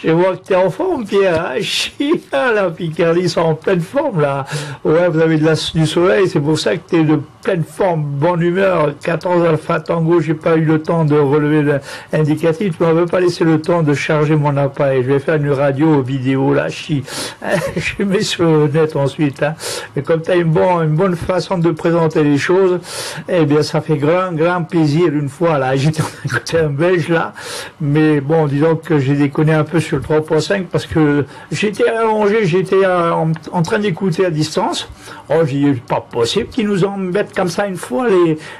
Je vois que tu es en forme, Pierre. Hein. La Picardie, sont en pleine forme, là. Ouais, vous avez du soleil, c'est pour ça que tu es de pleine forme, bonne humeur. 14 Alpha Tango, j'ai pas eu le temps de relever l'indicatif. Tu m'avais pas laissé le temps de charger mon appareil. Je vais faire une radio vidéo, là, je mets sur le net ensuite. Hein. Mais comme tu as une bonne façon de présenter les choses, eh bien, ça fait grand plaisir une fois, là. J'étais en train d'écouter un belge, là. Mais bon, disons que j'ai déconné un peu sur le 3.5 parce que j'étais allongé, j'étais en train d'écouter à distance. Oh, j'ai dit, pas possible qu'ils nous embêtent comme ça une fois,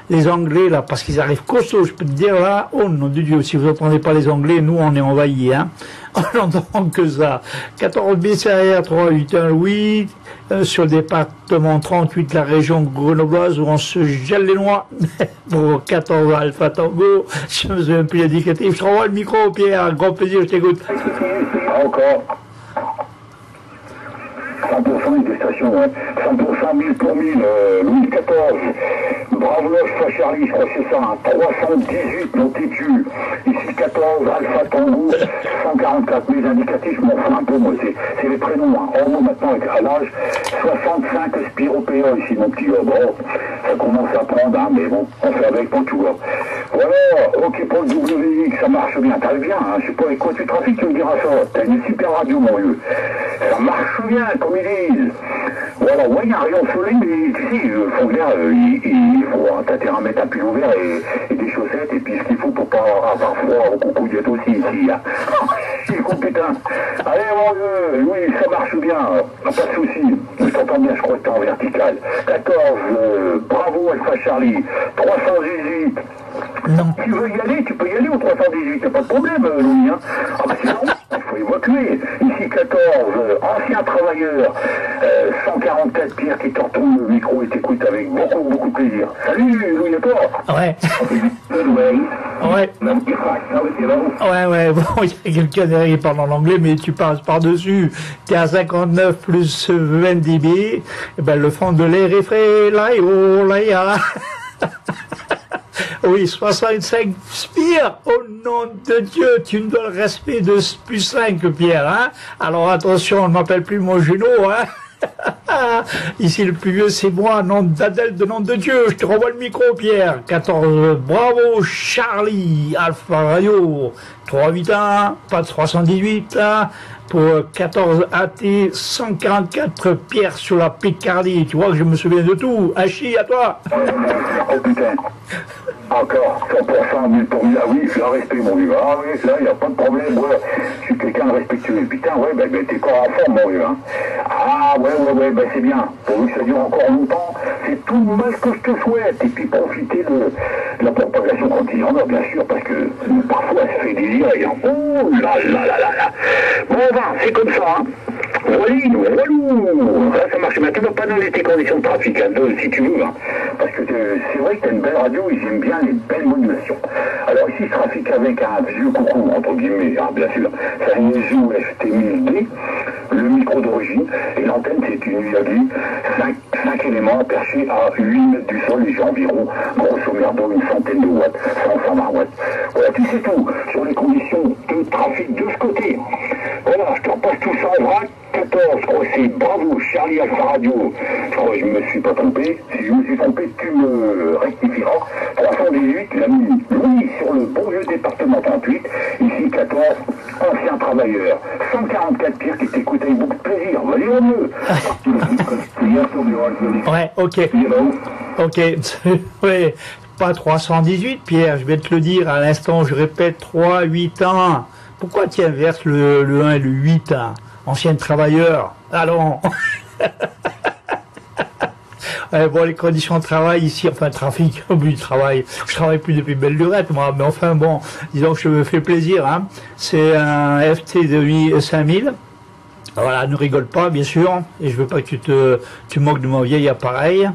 les Anglais, là, parce qu'ils arrivent costauds, je peux te dire, là, oh nom de Dieu, si vous n'entendez pas les Anglais, nous, on est envahis, hein. On n'entend que ça. 14 BCR 381 Louis, sur le département 38, la région grenobloise, où on se gèle les noix. Pour 14 Alpha Tango, je ne me souviens plus l'indicatif. Je te renvoie le micro, Pierre, grand plaisir, je t'écoute. Encore. 100% des stations, hein. 100% 1000 pour 1000, Louis XIV, Bravo Alpha Charlie, je crois que c'est ça, hein. 318 Montécu, ici 14 Alpha Tango, 144 mes indicatifs, je m'en fous un peu, moi, c'est les prénoms, hein. En haut maintenant avec à l'âge, 65 Spiropéa ici, mon petit gars, bon, ça commence à prendre, hein, mais bon, on fait avec pour tout, hein. Voilà, ok pour le WX, ça marche bien, t'as bien, hein. Je sais pas avec quoi tu trafiques, tu me diras ça, t'as une super radio, mon vieux, ça marche bien, comme ils disent. Voilà, ouais, il y a un rayon de soleil, mais tu sais, le fond vert, il faut un intérêt à mettre un pull ouvert et des chaussettes, et puis ce qu'il faut pour pas avoir froid aux coucouillettes aussi, ici. Hein. C'est con, putain. Allez, mon vieux, oui, ça marche bien, pas de soucis. Je t'entends bien, je crois que t'es en vertical. 14, bravo Alpha Charlie, 318. Non. Tu veux y aller, tu peux y aller au 318, y'a pas de problème, Louis. Hein. Ah bah sinon, il faut évacuer. Ici 14, ancien travailleur, 144 Pierre qui te retourne le micro et t'écoute avec beaucoup de plaisir. Salut Louis et toi. Ouais. Ouais, bon, il y a quelqu'un derrière qui parle en anglais, mais tu passes par-dessus. T'es à 59 plus 20 dB, et ben le fond de l'air est frais, là, oh, là, ya. Oui, 65 Pierre, au nom de Dieu, tu me dois le respect de plus 5, Pierre, hein. Alors attention, on ne m'appelle plus mon Juno, hein. Ici, le plus vieux, c'est moi, nom d'Adèle, de nom de Dieu. Je te renvoie le micro, Pierre. 14, bravo, Charlie, Alpha Radio, 381, pas de 318, hein, pour 14 AT, 144 Pierre sur la Picardie. Tu vois que je me souviens de tout. Hachi, à toi. Oh putain. Encore 100%, 1000 pour 1000. Ah oui, je la respecte, mon vieux. Ah oui, là, il n'y a pas de problème. Ouais, je suis quelqu'un de respectueux. Putain, ouais, ben, t'es encore en forme, mon vieux. Hein. Ah, ouais, ben, c'est bien. Pourvu que ça dure encore longtemps, c'est tout le mal que je te souhaite. Et puis, profiter de la propagation quand il y en a, bien sûr, parce que parfois, ça fait désirer. Hein. Oh là là là là là. Bon, ben, c'est comme ça, hein. Relou. Ça marche bien. Tu ne vas pas donner tes conditions de trafic, hein, si tu veux. Hein. Parce que c'est vrai que tu as une belle radio, ils aiment bien les belles modulations. Alors ici, je trafique avec un vieux coucou, entre guillemets, hein, bien sûr. C'est un ISO FT1000D, le micro d'origine, et l'antenne, c'est une UAG, 5 éléments perchés à 8 mètres du sol, et j'ai environ, grosso merdo, une centaine de watts, 120 watts. Voilà, tu sais tout sur les conditions de trafic de ce côté. Voilà, je te repasse tout ça en vrac. 14, je crois que c'est bravo, Charlie Alpha Radio. Je crois que je ne me suis pas trompé. Si je me suis trompé, tu me rectifieras. 318, l'ami Louis sur le bon vieux département 38. Ici 14, ancien travailleur. 144 Pierre qui t'écoute avec beaucoup de plaisir. Vas-y, au mieux. Ouais, ok. Ok. Ouais. Pas 318, Pierre, je vais te le dire à l'instant, je répète 3, 8 ans. Pourquoi tu inverses le 1 et le 8 hein? Ancien travailleur. Allons. Bon, les conditions de travail ici, enfin, trafic, au bout du travail. Je travaille plus depuis belle lurette, moi, mais enfin, bon, disons que je me fais plaisir, hein. C'est un FT de 5000. Voilà, ne rigole pas, bien sûr. Et je veux pas que tu moques de mon vieil appareil.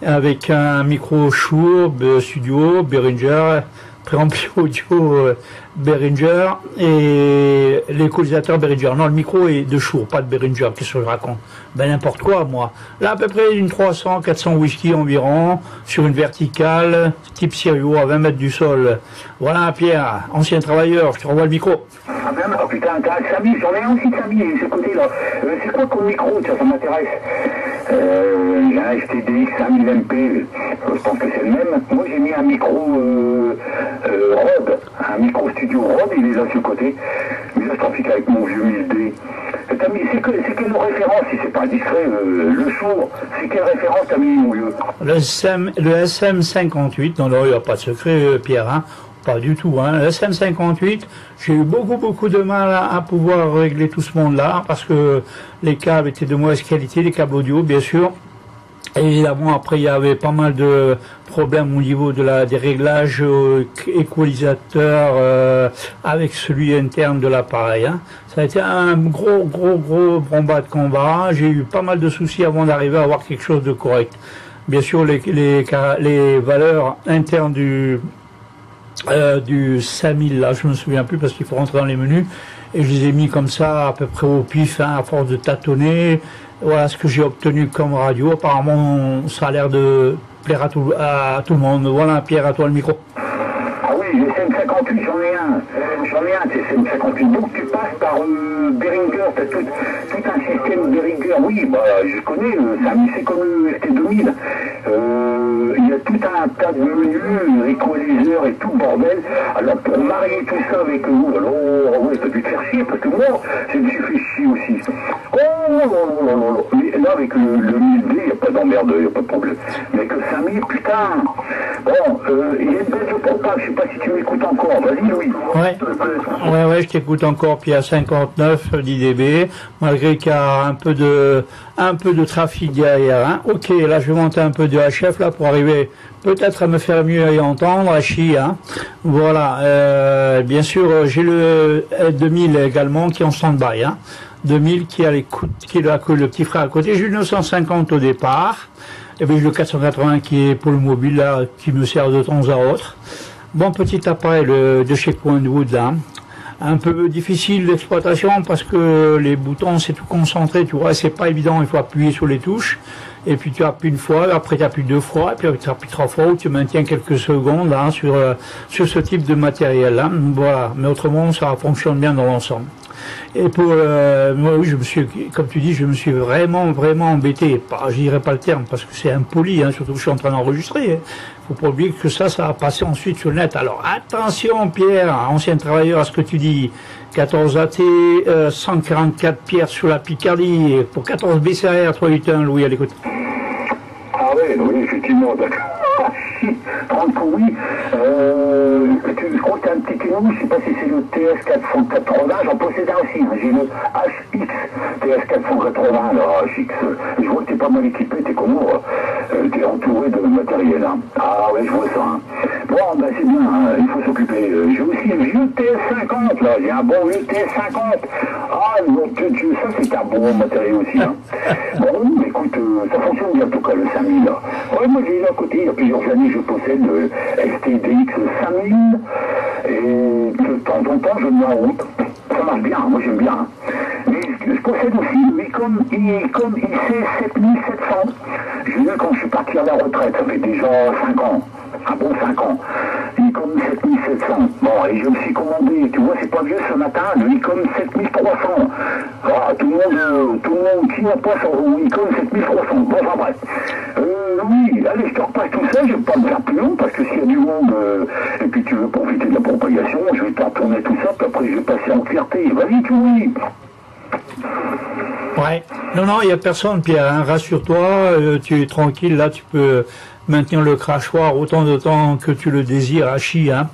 Avec un micro Shure, Studio, Behringer, préampli audio Behringer et l'équalisateur Behringer. Non, le micro est de Shure, pas de Behringer, qu'est-ce que je raconte? Ben n'importe quoi, moi. Là, à peu près une 300-400 whisky environ, sur une verticale, type Sirio, à 20 mètres du sol. Voilà, Pierre, ancien travailleur, je te renvoie le micro. Ah même, oh putain, t'as un Samy, j'en ai un aussi de Samy, ce côté-là. C'est quoi comme micro, ça m'intéresse. J'ai un STDX 5000MP, je pense que c'est le même. Moi j'ai mis un micro Rode, un micro studio Rode, il est là sur le côté. Mais là je trafique avec mon vieux 1000D. C'est quelle référence, si c'est pas discret, le Shure, c'est quelle référence t'as mis, mon vieux? Le SM58, non, il n'y a pas de secret, Pierre, hein. Pas du tout, hein. Le SM58, j'ai eu beaucoup de mal à pouvoir régler tout ce monde-là, parce que les câbles étaient de mauvaise qualité, les câbles audio, bien sûr. Et évidemment, après, il y avait pas mal de problèmes au niveau des réglages équalisateurs avec celui interne de l'appareil, hein. Ça a été un gros combat de combat. J'ai eu pas mal de soucis avant d'arriver à avoir quelque chose de correct. Bien sûr, les valeurs internes du 5000, là, je me souviens plus parce qu'il faut rentrer dans les menus, et je les ai mis comme ça, à peu près au pif, hein, à force de tâtonner. Voilà ce que j'ai obtenu comme radio. Apparemment, ça a l'air de plaire à tout le monde. Voilà, Pierre, à toi le micro. Ah oui, le SM58, j'en ai un, c'est SM58. Donc tu passes par Behringer, t'as tout un système Behringer. Oui, bah je connais, c'est comme le ST2000. Il y a tout un tas de menus, équaliseurs et tout bordel. Alors pour marier tout ça avec vous, alors ouais, t'as dû te faire chier, parce que moi, je me suis fait chier aussi. Oh. Mais là avec le 1000D, il n'y a pas d'emmerde, il n'y a pas de problème. Mais que 5000, putain. Bon, il y a une baisse de portable, je sais pas si tu m'écoutes encore. Vas-y, Louis. Ouais, je t'écoute encore, puis à 59 dB, malgré qu'il y a un peu de trafic derrière, hein. Ok, là je vais monter un peu de HF là pour arriver peut-être à me faire mieux y entendre, Hachi, hein. Voilà, bien sûr, j'ai le 2000 également qui est en stand-by, hein. 2000 qui a le petit frère à côté. J'ai eu le 950 au départ, et puis j'ai le 480 qui est pour le mobile là, qui me sert de temps à autre. Bon petit appareil de chez Coinwood là. Un peu difficile d'exploitation parce que les boutons c'est tout concentré, tu vois, c'est pas évident, il faut appuyer sur les touches, et puis tu appuies une fois, après tu appuies deux fois, et puis tu appuies trois fois, ou tu maintiens quelques secondes hein, sur ce type de matériel là. Voilà, mais autrement ça fonctionne bien dans l'ensemble. Et pour moi, oui, comme tu dis, je me suis vraiment embêté. Je dirais pas le terme parce que c'est impoli, hein, surtout que je suis en train d'enregistrer. Faut pas oublier que ça va passer ensuite sur le net. Alors attention, Pierre, ancien travailleur, à ce que tu dis. 14 AT, 144 Pierre sur la Picardie pour 14 BCR, 381, Louis, à l'écoute. Ah oui, effectivement, d'accord. 30 coups, oui. Je crois que tu as un petit Kino, je ne sais pas si c'est le TS480, j'en possède un aussi, hein. J'ai le HX TS480, le HX. Je vois que tu es pas mal équipé, tu es comme moi, tu es entouré de matériel. Hein. Ah ouais, je vois ça. Hein. Bon, ben c'est bien, hein. Il faut s'occuper. J'ai aussi un vieux TS50, là, j'ai un bon vieux TS50. Ah, donc, ça c'est un bon matériel aussi. Hein. Bon, écoute, ça fonctionne bien en tout cas, le 5000 là. Ouais, moi j'ai eu à côté, il y a plusieurs années, je possède le STDX 5000, et de temps en temps je le mets en route. Ça marche bien, moi j'aime bien. Hein. Mais je possède aussi le Icom IC 7700. J'ai eu quand je suis parti à la retraite, ça fait déjà 5 ans. Un bon 5 ans. Icom 7700. Bon, et je me suis commandé, tu vois, c'est pas vieux ce matin, le Icom 7300. Ah, tout le monde qui n'a pas son Icom 7300. Bon, enfin bref. Oui, allez, je te repasse tout ça, je vais pas me faire plus long, parce que s'il y a du monde, et puis tu veux profiter de la propagation, je vais t'en tourner tout ça, puis après je vais passer en clarté. Vas-y, tu oui. Ouais. Non, il n'y a personne, Pierre, hein. Rassure-toi, tu es tranquille, là, tu peux maintenir le crachoir autant de temps que tu le désires, Hachi, hein.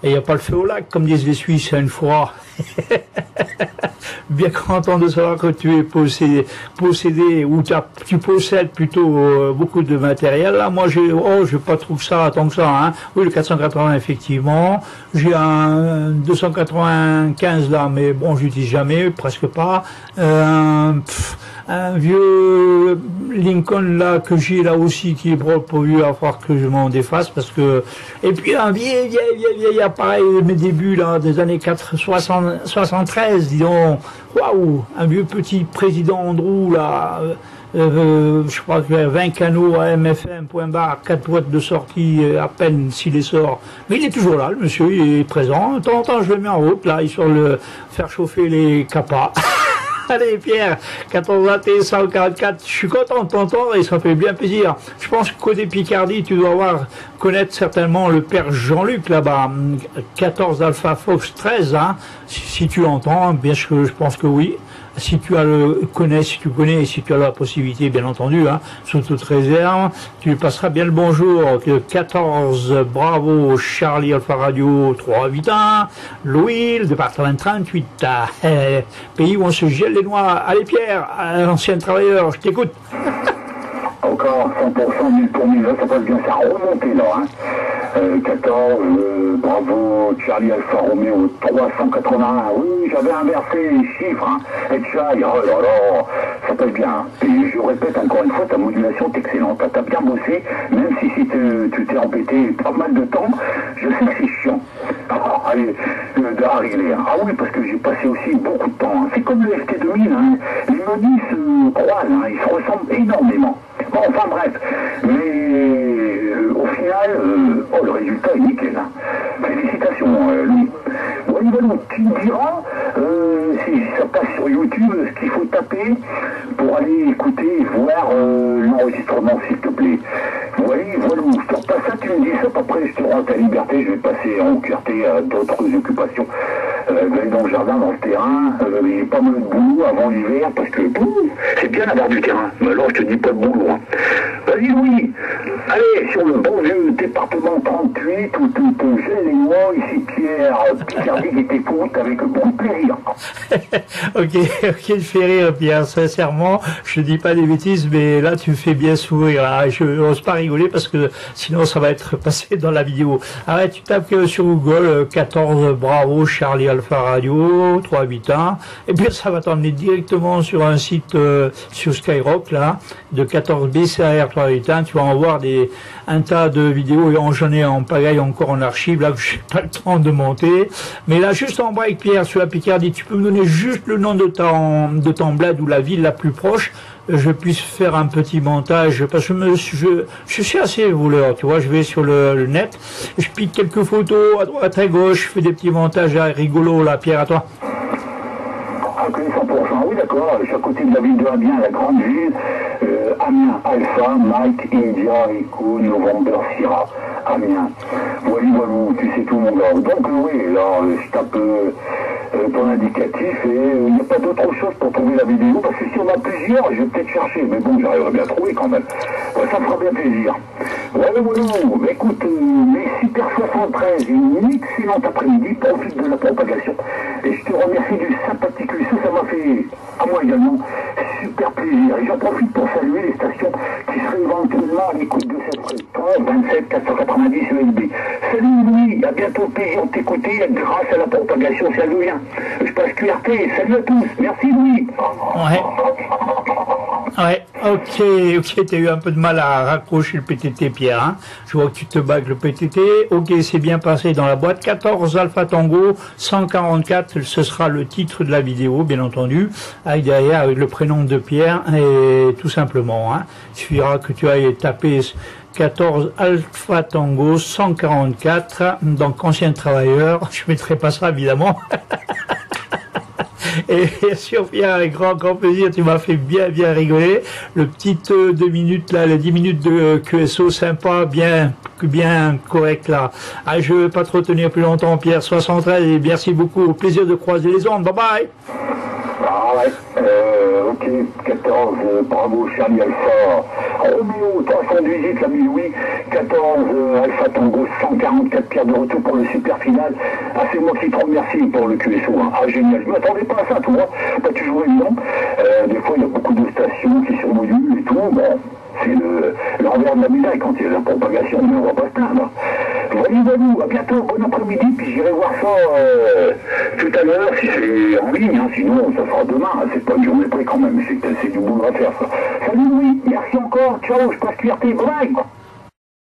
Et il n'y a pas le feu au lac, comme disent les Suisses, une fois. Bien content de savoir que tu es possédé ou tu possèdes plutôt beaucoup de matériel. Là, moi, je pas trouve ça tant que ça. Hein. Oui, le 480 effectivement. J'ai un 295 là, mais bon, j'utilise jamais, presque pas. un vieux Lincoln là que j'ai là aussi qui est propre pour lui, à falloir que je m'en défasse parce que et puis un vieil appareil de mes débuts là des années 73, disons, waouh, un vieux petit président Andrew là. Je crois qu'il y a 20 canaux à MFM, point barre, 4 boîtes de sortie, à peine s'il les sort. Mais il est toujours là, le monsieur, il est présent. De temps en temps, je le mets en route, là, il sur le faire chauffer les capas. Allez, Pierre, 14 144, je suis content de t'entendre et ça fait bien plaisir. Je pense que côté Picardie, tu dois connaître certainement le père Jean-Luc là-bas, 14 Alpha Fox 13, hein, si tu l'entends, bien sûr, je pense que oui. Si tu connais, si tu as la possibilité, bien entendu, hein, sous toute réserve, tu lui passeras bien le bonjour. 14 Bravo Charlie Alpha Radio 381, Louis, le département 38, pays où on se gèle les noix. Allez Pierre, ancien travailleur, je t'écoute. Encore 100%, 1000 pour 1000, là, ça passe bien, ça a remonté là. Hein. 14, Bravo, Charlie Alpha Romeo 381. Oui, j'avais inversé les chiffres. Hein. Et Charlie, oh là là, ça passe bien. Et je répète encore une fois, ta modulation est excellente. T'as bien bossé, même si tu t'es embêté pas mal de temps. Je sais que c'est chiant. Allez, de régler. Ah oui, parce que j'ai passé aussi beaucoup de temps. Hein. C'est comme le FT2000. Hein. Les menus se croisent, hein. Ils se ressemblent énormément. Bon, enfin bref, mais au final, le résultat est nickel. Hein. Félicitations, Louis. Voilà, tu me diras, si ça passe sur YouTube, ce qu'il faut taper pour aller écouter et voir l'enregistrement, s'il te plaît. Voilà, je te repasse ça, tu me dis ça, après je te rends ta liberté, je vais passer en QRT à d'autres occupations. D'aller dans le jardin, dans le terrain, il y a pas mal de boulot avant l'hiver, parce que c'est bien d'avoir du terrain, mais alors je te dis pas de boulot. Hein. Vas-y Louis, allez sur le bon vieux département 38 où tu gèles les noix, ici Pierre Picardie qui t'écoute avec beaucoup de plaisir. ok, je fais rire Pierre, sincèrement, je dis pas des bêtises, mais là tu me fais bien sourire, là. Je n'ose pas rigoler parce que sinon ça va être passé dans la vidéo. Arrête, tu tapes sur Google 14 Bravo Charlie Alpha Radio 381 et puis ça va t'emmener directement sur un site sur Skyrock là de 14 BCAR 381. Tu vas en voir un tas de vidéos et j'en ai en pagaille encore en archive là que j'ai pas le temps de monter. Mais là juste en break Pierre sur la Picardie, tu peux me donner juste le nom de ton bled ou la ville la plus proche. Je puisse faire un petit montage parce que je suis assez voleur, tu vois, je vais sur le net, je pique quelques photos à droite à gauche, je fais des petits montages rigolos là, Pierre, à toi. Ok, 100%, oui d'accord, je suis à côté de la ville de Amiens, la grande ville, Amiens Alpha, Mike, India, Echo, November, Sierra, Amiens. Voilà, tu sais tout mon gars. Donc oui, là, je tape ton indicatif et il n'y a pas d'autre chose pour trouver la vidéo, parce que si on a plusieurs, je vais peut-être chercher, mais bon, j'arriverai bien à trouver quand même. Ouais, ça me fera bien plaisir. Voilà, écoute, mes Super 73, une excellente après-midi, profite de la propagation. Et je te remercie du sympathique ça m'a fait, à moi également, super plaisir. Et j'en profite pour saluer les stations qui seraient éventuellement à l'écoute de cette fréquence 27 490 USB. Salut Louis, à bientôt, plaisir de t'écouter grâce à la propagation, ça nous vient. Je passe QRT, salut à tous, merci Louis. Ouais, ok, t'as eu un peu de mal à raccrocher le PTT, Pierre, hein. Je vois que tu te bats avec le PTT. Ok, c'est bien passé dans la boîte. 14 Alpha Tango 144, ce sera le titre de la vidéo, bien entendu, avec derrière avec le prénom de Pierre, et tout simplement, hein. Il suffira que tu ailles taper 14 Alpha Tango 144, donc ancien travailleur. Je mettrai pas ça, évidemment. Et bien sûr, Pierre, avec grand plaisir, tu m'as fait bien rigoler. Le petit 2 minutes là, les 10 minutes de QSO sympa, bien correct là. Ah, je ne veux pas te retenir plus longtemps, Pierre 73, et merci beaucoup. Au plaisir de croiser les ondes. Bye bye. Ah ouais, ok, 14, Bravo Charlie Alpha, Romeo 318, l'ami Louis, 14 Alpha Tango 144, Pierre de retour pour le super final. Ah, c'est moi qui te remercie pour le QSO, hein. Ah génial, je m'attendais pas à ça, tu vois, pas toujours évident. Des fois il y a beaucoup de stations qui sont modules et tout, bon. C'est l'envers de la médaille quand il y a la propagation, mais on va pas se plaindre. Voilà, à bientôt, bon après-midi, puis j'irai voir ça tout à l'heure, si c'est en ligne, hein, sinon ça sera demain, hein, c'est pas une journée près quand même, c'est du boulot à faire ça. Salut Louis, merci encore, ciao, je passe QRT, bye bye.